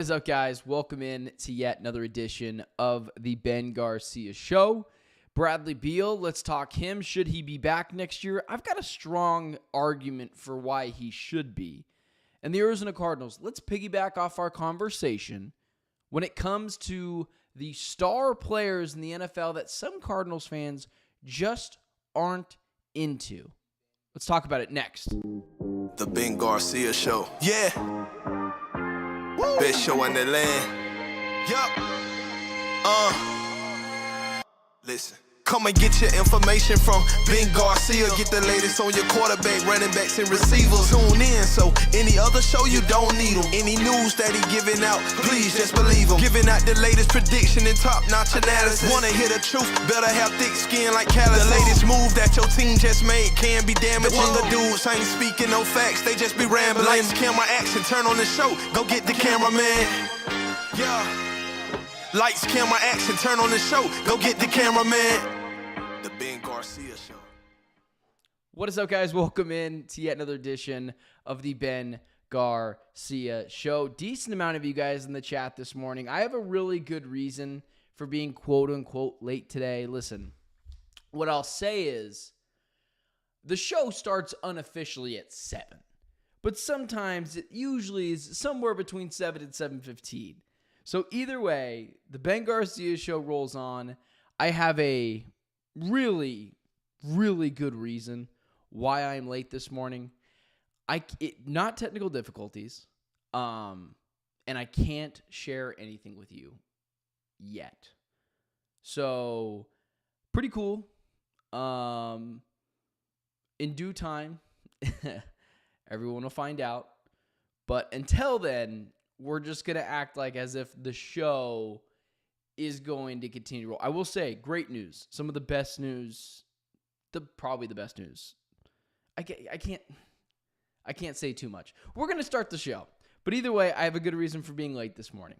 What is up, guys? Welcome in to yet another edition of the Ben Garcia Show. Bradley Beal, let's talk him. Should he be back next year? I've got a strong argument for why he should be. And the Arizona Cardinals, let's piggyback off our conversation when it comes to the star players in the NFL that some Cardinals fans just aren't into. Let's talk about it next. The Ben Garcia Show. Yeah. Best show in the land. Yup. Listen. Come and get your information from Ben Garcia. Get the latest on your quarterback, running backs, and receivers. Tune in, so any other show you don't need him. Any news that he giving out, please just believe him. Giving out the latest prediction and top-notch analysis. Wanna hear the truth, better have thick skin like callus. The latest move that your team just made can be damaging. The dudes ain't speaking no facts, they just be rambling. Lights, camera, action, turn on the show. Go get the cameraman. Yeah. Lights, camera, action, turn on the show. Go get the cameraman. The Ben Garcia Show. What is up, guys? Welcome in to yet another edition of the Ben Garcia Show. Decent amount of you guys in the chat this morning. I have a really good reason for being quote-unquote late today. Listen, what I'll say is the show starts unofficially at 7. But sometimes it usually is somewhere between 7 and 7:15. So either way, the Ben Garcia Show rolls on. I have a really good reason why I'm late this morning. Not technical difficulties, and I can't share anything with you yet. So pretty cool. In due time, everyone will find out. But until then, we're just gonna act like as if the show is going to continue to roll. I will say, great news. Some of the best news, probably the best news. I can't say too much. We're going to start the show. But either way, I have a good reason for being late this morning.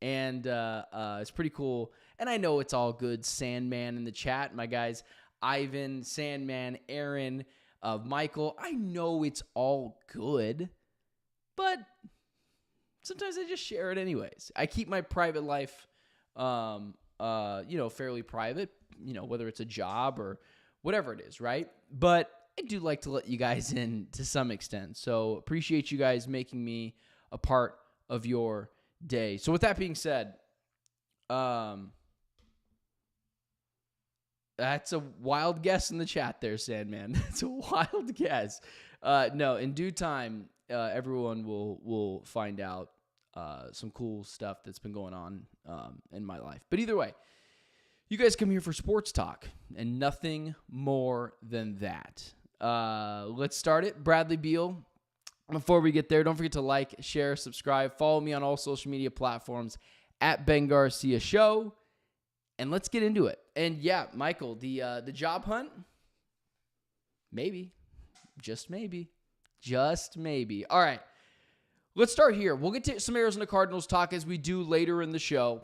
And it's pretty cool. And I know it's all good. Sandman in the chat. My guys, Ivan, Sandman, Aaron, Michael. I know it's all good. But sometimes I just share it anyways. I keep my private life fairly private, whether it's a job or whatever it is, right? But I do like to let you guys in to some extent. So appreciate you guys making me a part of your day. So with that being said, that's a wild guess in the chat there, Sandman. That's a wild guess. No, in due time, everyone will find out some cool stuff that's been going on in my life. But either way, you guys come here for sports talk and nothing more than that. Let's start it. Bradley Beal. Before we get there, don't forget to like, share, subscribe. Follow me on all social media platforms at Ben Garcia Show. And let's get into it. And yeah, Michael, the job hunt, maybe. Just maybe. Just maybe. All right. Let's start here. We'll get to some Arizona Cardinals talk as we do later in the show.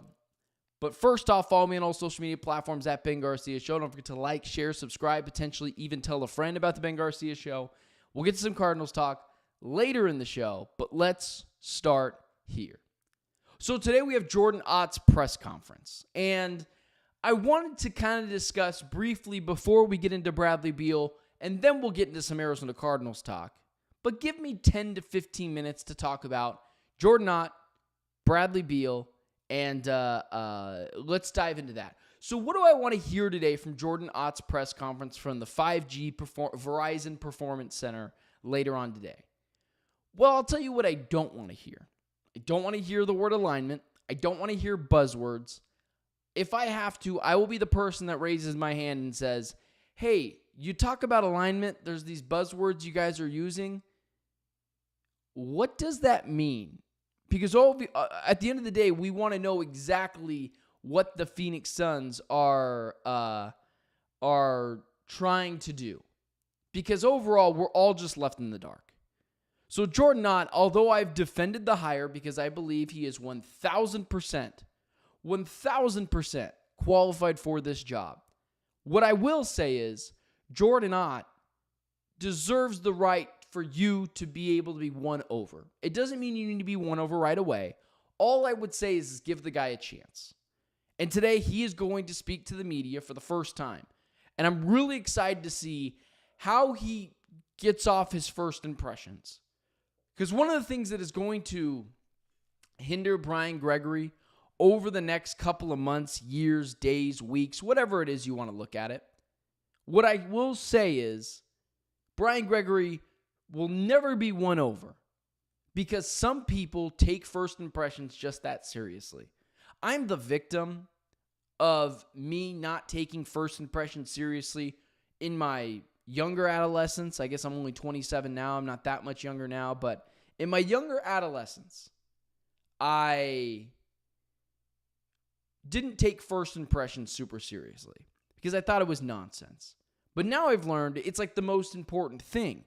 But first off, follow me on all social media platforms at Ben Garcia Show. Don't forget to like, share, subscribe, potentially even tell a friend about the Ben Garcia Show. We'll get to some Cardinals talk later in the show, but let's start here. So today we have Jordan Ott's press conference. And I wanted to kind of discuss briefly before we get into Bradley Beal, and then we'll get into some Arizona Cardinals talk. But give me 10 to 15 minutes to talk about Jordan Ott, Bradley Beal, and let's dive into that. So what do I want to hear today from Jordan Ott's press conference from the 5G Verizon Performance Center later on today? Well, I'll tell you what I don't want to hear. I don't want to hear the word alignment. I don't want to hear buzzwords. If I have to, I will be the person that raises my hand and says, hey, you talk about alignment. There's these buzzwords you guys are using. What does that mean? Because at the end of the day, we want to know exactly what the Phoenix Suns are trying to do. Because overall, we're all just left in the dark. So Jordan Ott, although I've defended the hire because I believe he is 1,000% qualified for this job, what I will say is Jordan Ott deserves the right for you to be able to be won over. It doesn't mean you need to be won over right away. All I would say is give the guy a chance. And today he is going to speak to the media for the first time. And I'm really excited to see how he gets off his first impressions. Because one of the things that is going to hinder Brian Gregory over the next couple of months, years, days, weeks, whatever it is you want to look at it, what I will say is Brian Gregory will never be won over because some people take first impressions just that seriously. I'm the victim of me not taking first impressions seriously in my younger adolescence. I guess I'm only 27 now. I'm not that much younger now. But in my younger adolescence, I didn't take first impressions super seriously because I thought it was nonsense. But now I've learned it's like the most important thing.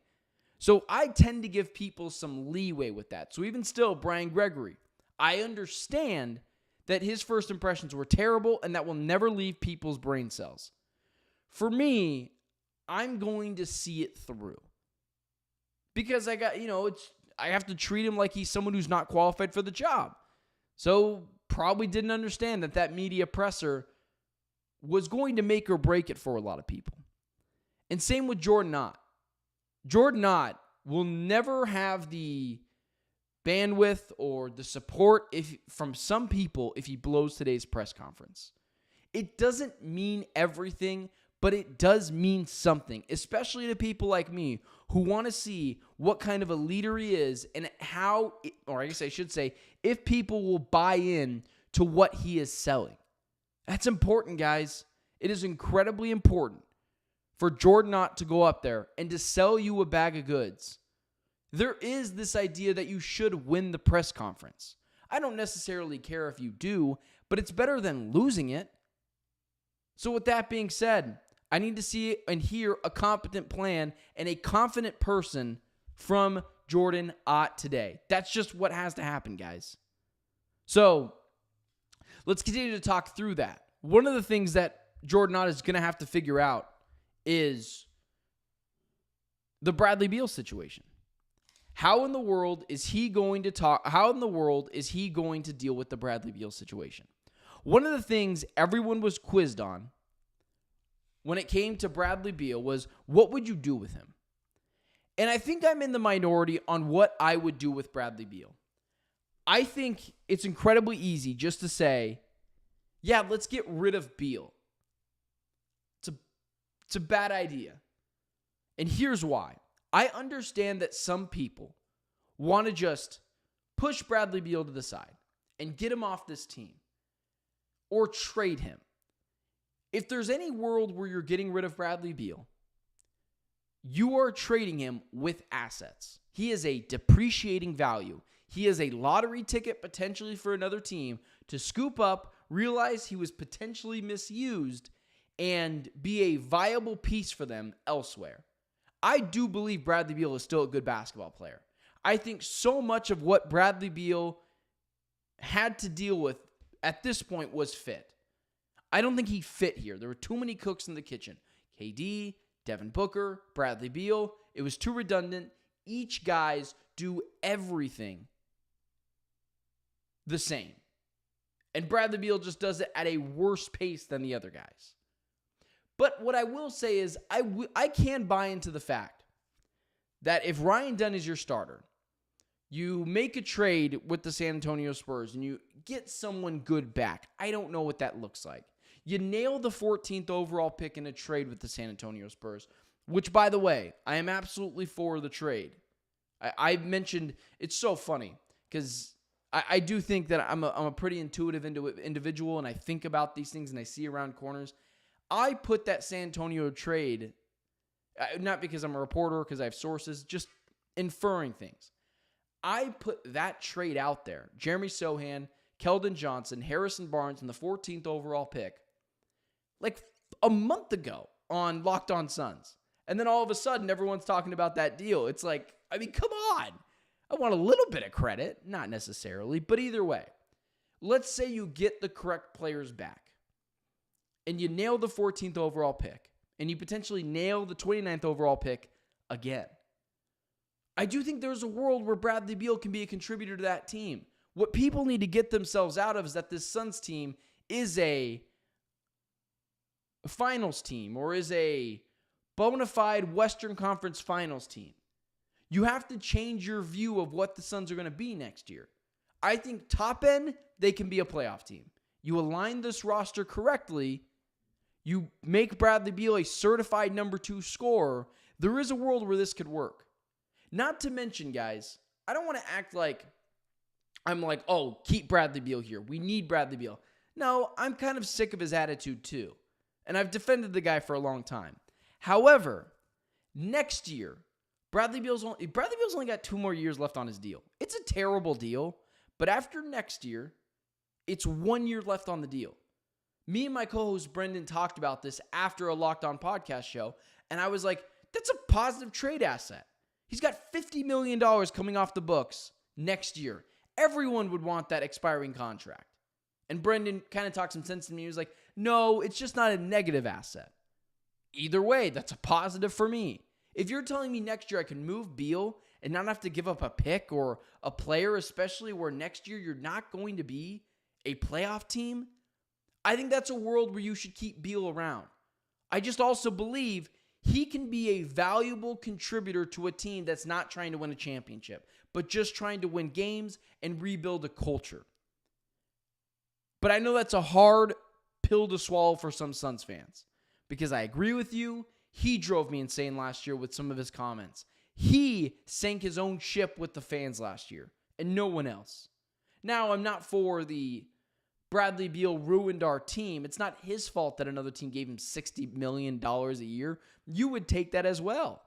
So I tend to give people some leeway with that. So even still, Brian Gregory, I understand that his first impressions were terrible and that will never leave people's brain cells. For me, I'm going to see it through. Because I have to treat him like he's someone who's not qualified for the job. So probably didn't understand that media presser was going to make or break it for a lot of people. And same with Jordan Ott. Jordan Ott will never have the bandwidth or the support from some people if he blows today's press conference. It doesn't mean everything, but it does mean something, especially to people like me who want to see what kind of a leader he is and how, or I guess I should say, if people will buy in to what he is selling. That's important, guys. It is incredibly important for Jordan Ott to go up there and to sell you a bag of goods. There is this idea that you should win the press conference. I don't necessarily care if you do, but it's better than losing it. So with that being said, I need to see and hear a competent plan and a confident person from Jordan Ott today. That's just what has to happen, guys. So let's continue to talk through that. One of the things that Jordan Ott is going to have to figure out is the Bradley Beal situation. How in the world is he going to deal with the Bradley Beal situation? One of the things everyone was quizzed on when it came to Bradley Beal was, what would you do with him? And I think I'm in the minority on what I would do with Bradley Beal. I think it's incredibly easy just to say, yeah, let's get rid of Beal. It's a bad idea. And here's why. I understand that some people want to just push Bradley Beal to the side and get him off this team or trade him. If there's any world where you're getting rid of Bradley Beal, you are trading him with assets. He is a depreciating value. He is a lottery ticket potentially for another team to scoop up, realize he was potentially misused, and be a viable piece for them elsewhere. I do believe Bradley Beal is still a good basketball player. I think so much of what Bradley Beal had to deal with at this point was fit. I don't think he fit here. There were too many cooks in the kitchen. KD, Devin Booker, Bradley Beal. It was too redundant. Each guys do everything the same. And Bradley Beal just does it at a worse pace than the other guys. But what I will say is I can buy into the fact that if Ryan Dunn is your starter, you make a trade with the San Antonio Spurs and you get someone good back. I don't know what that looks like. You nail the 14th overall pick in a trade with the San Antonio Spurs, which, by the way, I am absolutely for the trade. I mentioned, it's so funny because I do think that I'm a pretty intuitive individual and I think about these things and I see around corners. I put that San Antonio trade, not because I'm a reporter, because I have sources, just inferring things. I put that trade out there. Jeremy Sohan, Keldon Johnson, Harrison Barnes, and the 14th overall pick, like a month ago on Locked On Suns. And then all of a sudden, everyone's talking about that deal. It's like, I mean, come on. I want a little bit of credit, not necessarily, but either way. Let's say you get the correct players back. And you nail the 14th overall pick, and you potentially nail the 29th overall pick again. I do think there's a world where Bradley Beal can be a contributor to that team What people need to get themselves out of is that this Suns team is a finals team or is a bona fide Western Conference finals team. You have to change your view of what the Suns are going to be next year. I think top end, they can be a playoff team. You align this roster correctly, you make Bradley Beal a certified number 2 scorer, there is a world where this could work. Not to mention, guys, I don't want to act like I'm like, oh, keep Bradley Beal here. We need Bradley Beal. No, I'm kind of sick of his attitude too. And I've defended the guy for a long time. However, next year, Bradley Beal's only got 2 more years left on his deal. It's a terrible deal, but after next year, it's 1 year left on the deal. Me and my co-host Brendan talked about this after a Locked On podcast show, and I was like, that's a positive trade asset. He's got $50 million coming off the books next year. Everyone would want that expiring contract. And Brendan kind of talked some sense to me. He was like, no, it's just not a negative asset. Either way, that's a positive for me. If you're telling me next year I can move Beal and not have to give up a pick or a player, especially where next year you're not going to be a playoff team, I think that's a world where you should keep Beal around. I just also believe he can be a valuable contributor to a team that's not trying to win a championship, but just trying to win games and rebuild a culture. But I know that's a hard pill to swallow for some Suns fans because I agree with you. He drove me insane last year with some of his comments. He sank his own ship with the fans last year and no one else. Now, I'm not for the Bradley Beal ruined our team. It's not his fault that another team gave him $60 million a year. You would take that as well.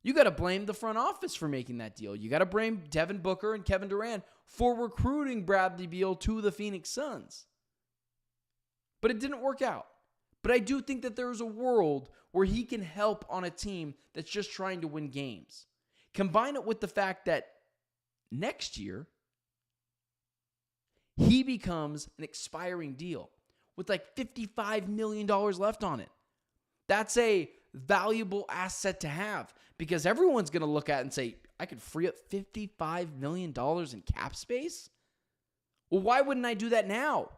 You got to blame the front office for making that deal. You got to blame Devin Booker and Kevin Durant for recruiting Bradley Beal to the Phoenix Suns. But it didn't work out. But I do think that there is a world where he can help on a team that's just trying to win games. Combine it with the fact that next year, he becomes an expiring deal with like $55 million left on it. That's a valuable asset to have because everyone's going to look at it and say, I could free up $55 million in cap space? Well, why wouldn't I do that now?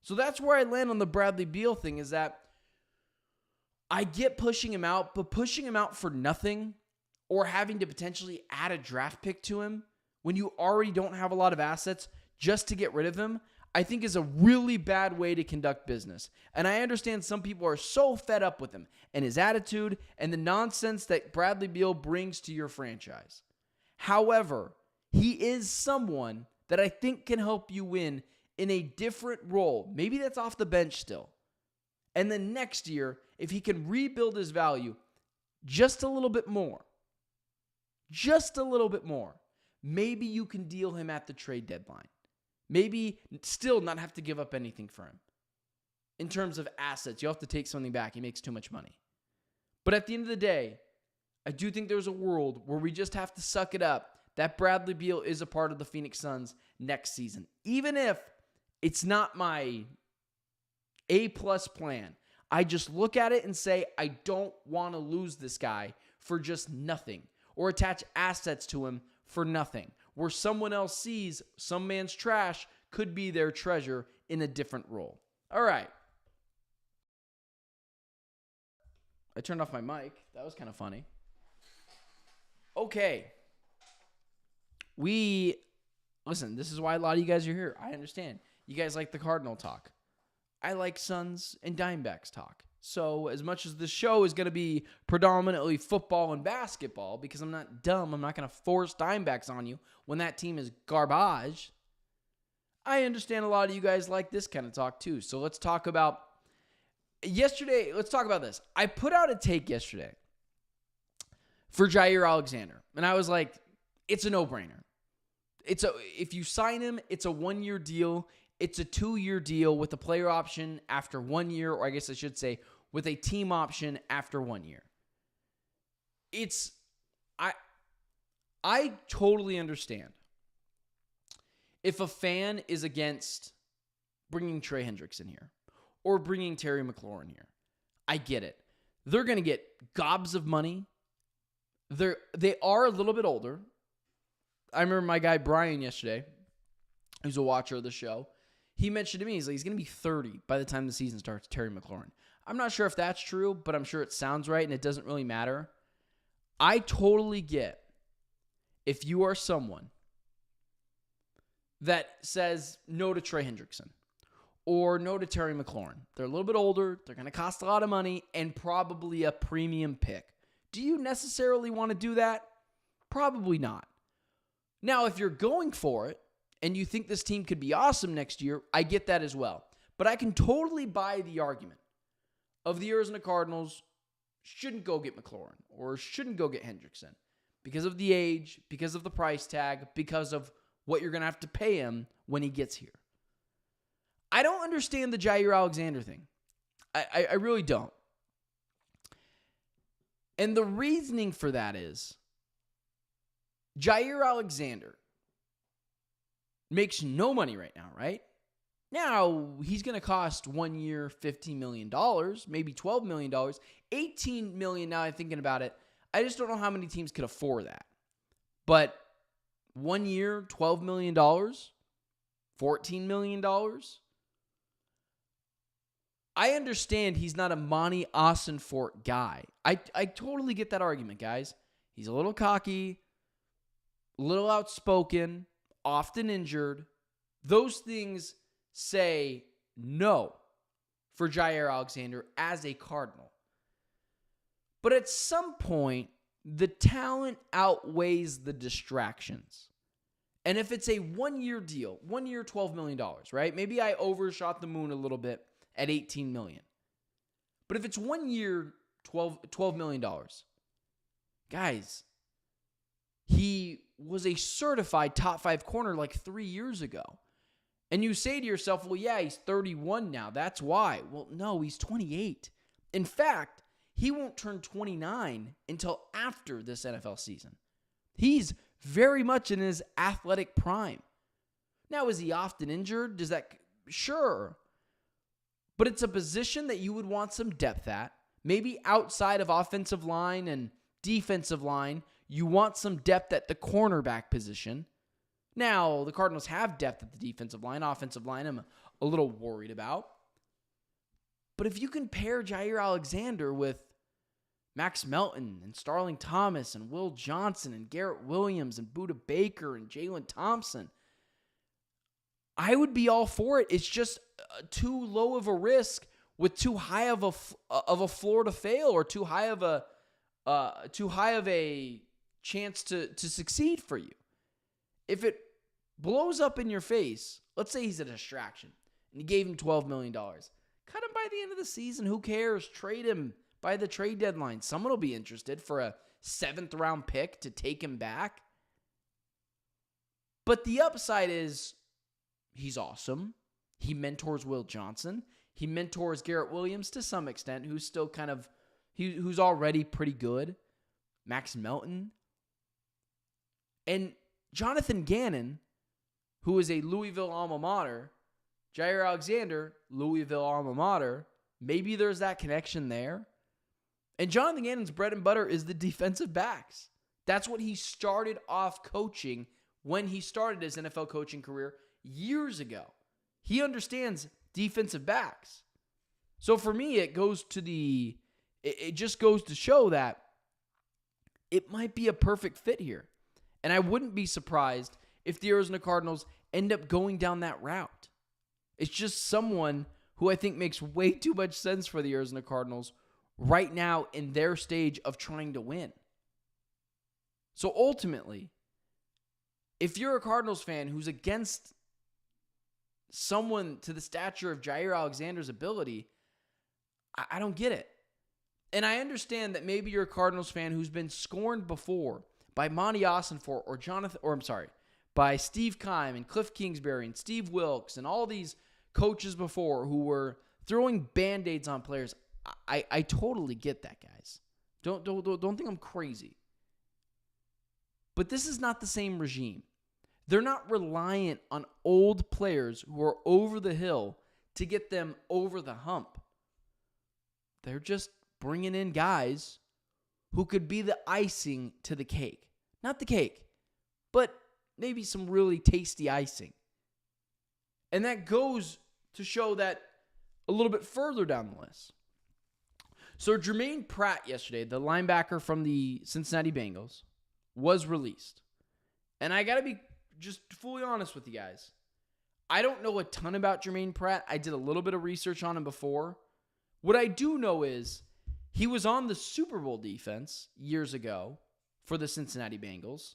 So that's where I land on the Bradley Beal thing is that I get pushing him out, but pushing him out for nothing or having to potentially add a draft pick to him when you already don't have a lot of assets just to get rid of him, I think is a really bad way to conduct business. And I understand some people are so fed up with him and his attitude and the nonsense that Bradley Beal brings to your franchise. However, he is someone that I think can help you win in a different role. Maybe that's off the bench still. And then next year, if he can rebuild his value just a little bit more, maybe you can deal him at the trade deadline. Maybe still not have to give up anything for him. In terms of assets, you have to take something back. He makes too much money. But at the end of the day, I do think there's a world where we just have to suck it up that Bradley Beal is a part of the Phoenix Suns next season. Even if it's not my A-plus plan, I just look at it and say, I don't want to lose this guy for just nothing or attach assets to him for nothing. Where someone else sees some man's trash could be their treasure in a different role. All right. I turned off my mic. That was kind of funny. Okay. Listen, this is why a lot of you guys are here. I understand. You guys like the Cardinal talk. I like Suns and Diamondbacks talk. So as much as the show is going to be predominantly football and basketball, because I'm not dumb, I'm not going to force Diamondbacks on you when that team is garbage. I understand a lot of you guys like this kind of talk too. So let's talk about this. I put out a take yesterday for Jaire Alexander, and I was like, it's a no-brainer. If you sign him, it's a 1-year deal. It's a 2-year deal with a player option after 1 year, or I guess I should say with a team option after 1 year. I totally understand if a fan is against bringing Trey Hendrickson here or bringing Terry Mclaurin here. I get it. They're going to get gobs of money. They are a little bit older. I remember my guy Brian yesterday who's a watcher of the show, he mentioned to me, he's going to be 30 by the time the season starts, Terry McLaurin. I'm not sure if that's true, but I'm sure it sounds right, and it doesn't really matter. I totally get if you are someone that says no to Trey Hendrickson or no to Terry McLaurin. They're a little bit older, they're going to cost a lot of money, and probably a premium pick. Do you necessarily want to do that? Probably not. Now, if you're going for it, and you think this team could be awesome next year, I get that as well. But I can totally buy the argument of the Arizona Cardinals shouldn't go get McLaurin or shouldn't go get Hendrickson because of the age, because of the price tag, because of what you're going to have to pay him when he gets here. I don't understand the Jaire Alexander thing. I really don't. And the reasoning for that is Jaire Alexander makes no money right now, right? Now, he's going to cost 1 year $15 million, maybe $12 million, $18 million now I'm thinking about it. I just don't know how many teams could afford that. But 1 year, $12 million, $14 million. I understand he's not a Monty Ossenfort guy. I totally get that argument, guys. He's a little cocky, a little outspoken, often injured. Those things say no for Jaire Alexander as a Cardinal. But at some point, the talent outweighs the distractions. And if it's a 1 year deal, 1 year, $12 million, right? Maybe I overshot the moon a little bit at $18 million. But if it's 1 year, $12 million, guys, he was a certified top 5 corner like 3 years ago. And you say to yourself, well, yeah, he's 31 now. That's why. Well, no, he's 28. In fact, he won't turn 29 until after this NFL season. He's very much in his athletic prime. Now, is he often injured? Sure. But it's a position that you would want some depth at. Maybe outside of offensive line and defensive line, you want some depth at the cornerback position. Now, the Cardinals have depth at the defensive line. Offensive line, I'm a little worried about. But if you can pair Jaire Alexander with Max Melton and Starling Thomas and Will Johnson and Garrett Williams and Budda Baker and Jalen Thompson, I would be all for it. It's just too low of a risk with too high of a floor to fail, or too high of a chance to succeed for you. If it blows up in your face, let's say he's a distraction and you gave him $12 million. Cut him by the end of the season. Who cares? Trade him by the trade deadline. Someone will be interested for a 7th round pick to take him back. But the upside is he's awesome. He mentors Will Johnson. He mentors Garrett Williams to some extent, who's still who's already pretty good. Max Melton. And Jonathan Gannon, who is a Louisville alma mater, Jaire Alexander, Louisville alma mater, maybe there's that connection there. And Jonathan Gannon's bread and butter is the defensive backs. That's what he started off coaching when he started his NFL coaching career years ago. He understands defensive backs. So for me, it just goes to show that it might be a perfect fit here. And I wouldn't be surprised if the Arizona Cardinals end up going down that route. It's just someone who I think makes way too much sense for the Arizona Cardinals right now in their stage of trying to win. So ultimately, if you're a Cardinals fan who's against someone to the stature of Jaire Alexander's ability, I don't get it. And I understand that maybe you're a Cardinals fan who's been scorned before by Monty Ossenfort by Steve Keim and Cliff Kingsbury and Steve Wilkes and all these coaches before who were throwing Band-Aids on players. I totally get that, guys. Don't think I'm crazy. But this is not the same regime. They're not reliant on old players who are over the hill to get them over the hump. They're just bringing in guys who could be the icing to the cake. Not the cake, but maybe some really tasty icing. And that goes to show that a little bit further down the list. So Germaine Pratt yesterday, the linebacker from the Cincinnati Bengals, was released. And I got to be just fully honest with you guys. I don't know a ton about Germaine Pratt. I did a little bit of research on him before. What I do know is he was on the Super Bowl defense years ago for the Cincinnati Bengals.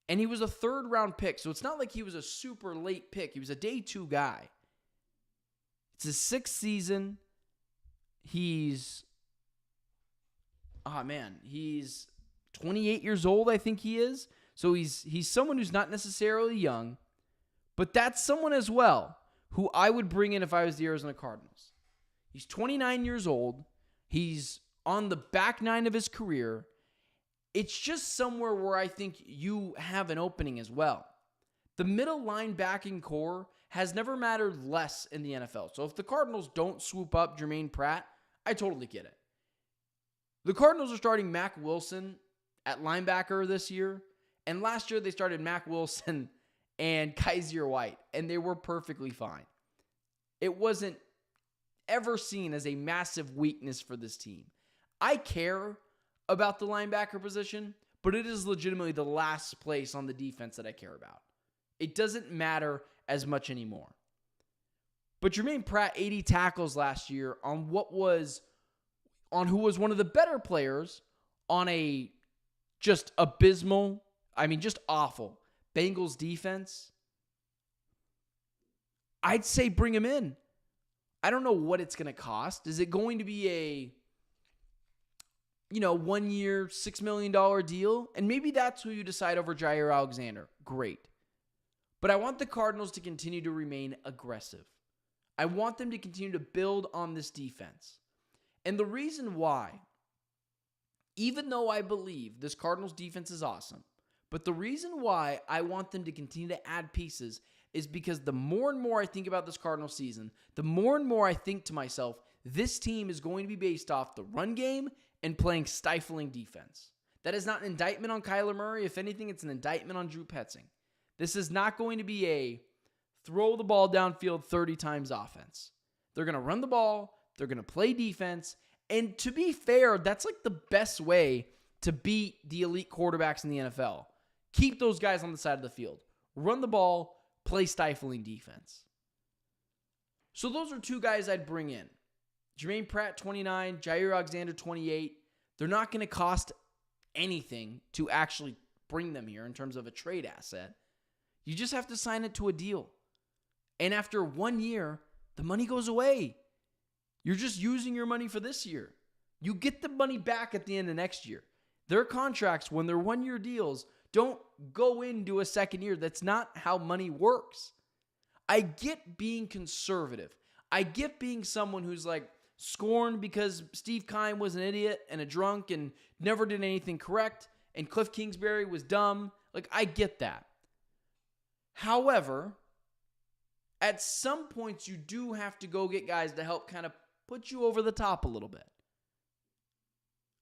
And he was a third-round pick. So it's not like he was a super late pick. He was a day 2 guy. It's his 6th season. He's 28 years old, I think he is. So he's someone who's not necessarily young, but that's someone as well who I would bring in if I was the Arizona Cardinals. He's 29 years old. He's on the back 9 of his career. It's just somewhere where I think you have an opening as well. The middle linebacking core has never mattered less in the NFL. So if the Cardinals don't swoop up Germaine Pratt, I totally get it. The Cardinals are starting Mack Wilson at linebacker this year. And last year they started Mack Wilson and Kaiser White. And they were perfectly fine. It wasn't ever seen as a massive weakness for this team. I care about the linebacker position, but it is legitimately the last place on the defense that I care about. It doesn't matter as much anymore. But Germaine Pratt, 80 tackles last year on who was one of the better players on a just abysmal, just awful Bengals defense. I'd say bring him in. I don't know what it's going to cost. Is it going to be a 1 year, $6 million deal? And maybe that's who you decide over Jaire Alexander. Great. But I want the Cardinals to continue to remain aggressive. I want them to continue to build on this defense. And the reason why, even though I believe this Cardinals defense is awesome, but the reason why I want them to continue to add pieces is because the more and more I think about this Cardinals season, the more and more I think to myself, this team is going to be based off the run game and playing stifling defense. That is not an indictment on Kyler Murray. If anything, it's an indictment on Drew Petzing. This is not going to be a throw the ball downfield 30 times offense. They're going to run the ball. They're going to play defense. And to be fair, that's like the best way to beat the elite quarterbacks in the NFL. Keep those guys on the side of the field. Run the ball, play stifling defense. So those are 2 guys I'd bring in. Germaine Pratt, 29. Jaire Alexander, 28. They're not going to cost anything to actually bring them here in terms of a trade asset. You just have to sign it to a deal. And after 1 year, the money goes away. You're just using your money for this year. You get the money back at the end of next year. Their contracts, when they're 1 year deals, don't go into a second year. That's not how money works. I get being conservative. I get being someone who's like scorned because Steve Keim was an idiot and a drunk and never did anything correct, and Cliff Kingsbury was dumb. Like, I get that. However, at some points you do have to go get guys to help kind of put you over the top a little bit.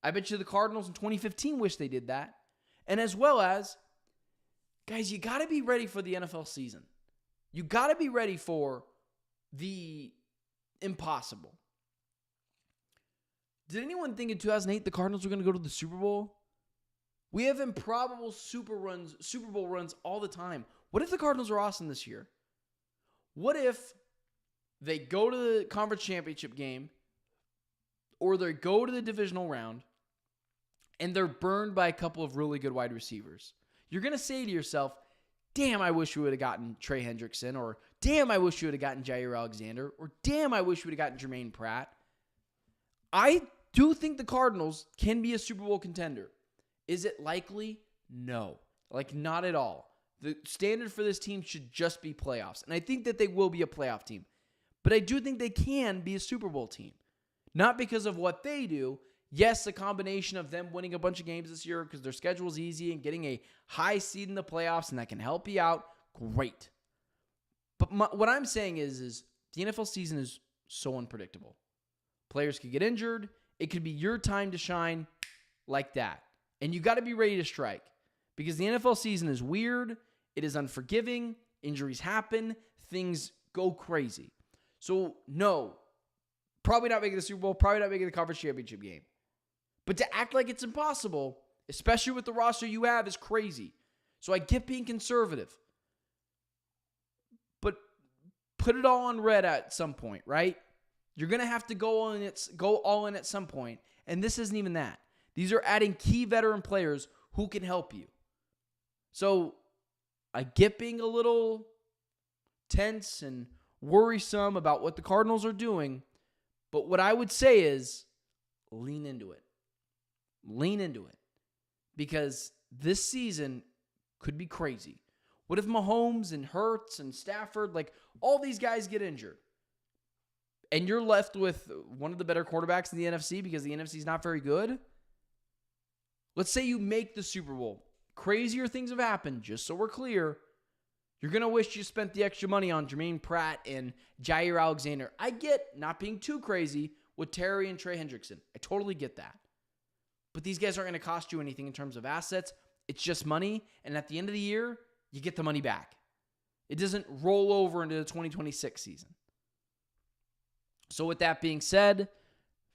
I bet you the Cardinals in 2015 wish they did that. And as well as, guys, you got to be ready for the NFL season. You got to be ready for the impossible. Did anyone think in 2008 the Cardinals were going to go to the Super Bowl? We have improbable Super Bowl runs all the time. What if the Cardinals are awesome this year? What if they go to the conference championship game or they go to the divisional round and they're burned by a couple of really good wide receivers? You're going to say to yourself, damn, I wish we would have gotten Trey Hendrickson, or damn, I wish we would have gotten Jaire Alexander, or damn, I wish we would have gotten Germaine Pratt. I do think the Cardinals can be a Super Bowl contender. Is it likely? No. Not at all. The standard for this team should just be playoffs. And I think that they will be a playoff team. But I do think they can be a Super Bowl team. Not because of what they do. Yes, a combination of them winning a bunch of games this year because their schedule is easy and getting a high seed in the playoffs, and that can help you out. Great. But what I'm saying is the NFL season is so unpredictable. Players could get injured. It could be your time to shine like that. And you got to be ready to strike because the NFL season is weird. It is unforgiving. injuries happen, things go crazy. So, no, probably not making the Super Bowl, probably not making the conference championship game. But to act like it's impossible, especially with the roster you have, is crazy. So I get being conservative. But put it all on red at some point, right? You're going to have to go all in at some point. And this isn't even that. These are adding key veteran players who can help you. So I get being a little tense and worrisome about what the Cardinals are doing. But what I would say is lean into it. Lean into it. Because this season could be crazy. What if Mahomes and Hurts and Stafford, like all these guys get injured? And you're left with one of the better quarterbacks in the NFC because the NFC is not very good? Let's say you make the Super Bowl. Crazier things have happened, just so we're clear. You're going to wish you spent the extra money on Germaine Pratt and Jaire Alexander. I get not being too crazy with Terry and Trey Hendrickson. I totally get that. But these guys aren't going to cost you anything in terms of assets. It's just money. And at the end of the year, you get the money back. It doesn't roll over into the 2026 season. So with that being said,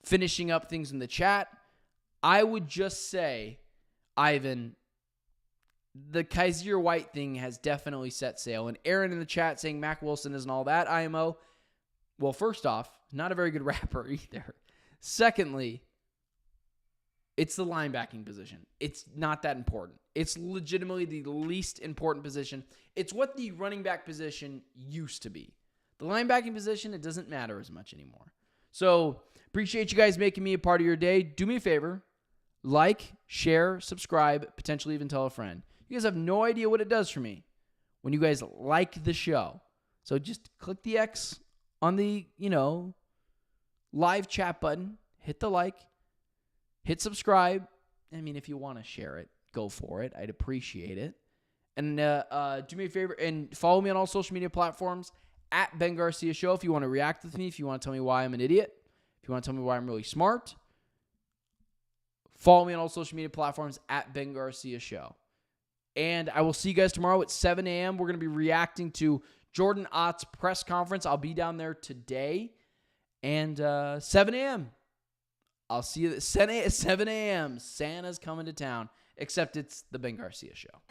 finishing up things in the chat, I would just say, Ivan, the Kaiser White thing has definitely set sail. And Aaron in the chat saying Mac Wilson isn't all that, IMO. Well, first off, not a very good rapper either. Secondly, it's the linebacking position. It's not that important. It's legitimately the least important position. It's what the running back position used to be. The linebacking position, it doesn't matter as much anymore. So, appreciate you guys making me a part of your day. Do me a favor. Like, share, subscribe, potentially even tell a friend. You guys have no idea what it does for me when you guys like the show. So just click the X on the, live chat button. Hit the like. Hit subscribe. I mean, if you want to share it, go for it. I'd appreciate it. And do me a favor and follow me on all social media platforms at Ben Garcia Show if you want to react with me, if you want to tell me why I'm an idiot, if you want to tell me why I'm really smart. Follow me on all social media platforms at Ben Garcia Show. And I will see you guys tomorrow at 7 a.m. We're going to be reacting to Jordan Ott's press conference. I'll be down there today. And 7 a.m. I'll see you at 7 a.m. Santa's coming to town. Except it's the Ben Garcia Show.